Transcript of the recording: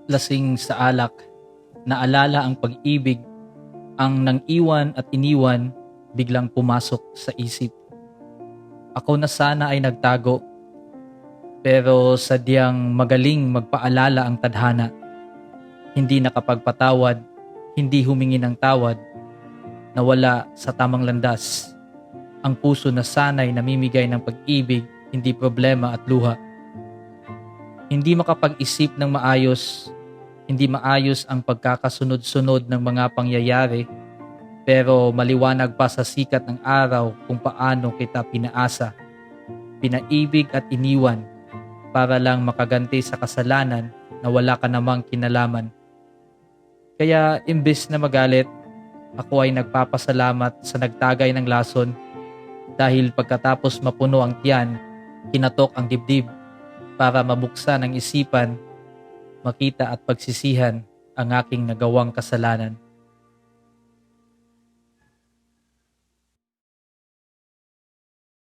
lasing sa alak, naalala ang pag-ibig, ang nang iwan at iniwan biglang pumasok sa isip. Ako na sana ay nagtago, pero sadyang magaling magpaalala ang tadhana. Hindi nakapagpatawad, hindi humingi ng tawad, nawala sa tamang landas. Ang puso na sanay namimigay ng pag-ibig, hindi problema at luha. Hindi makapag-isip ng maayos, hindi maayos ang pagkakasunod-sunod ng mga pangyayari, pero maliwanag pa sa sikat ng araw kung paano kita pinaasa, pinaibig at iniwan para lang makaganti sa kasalanan na wala ka namang kinalaman. Kaya imbes na magalit, ako ay nagpapasalamat sa nagtagay ng lason dahil pagkatapos mapuno ang tiyan, kinatok ang dibdib para mabuksan ang isipan, makita at pagsisihan ang aking nagawang kasalanan.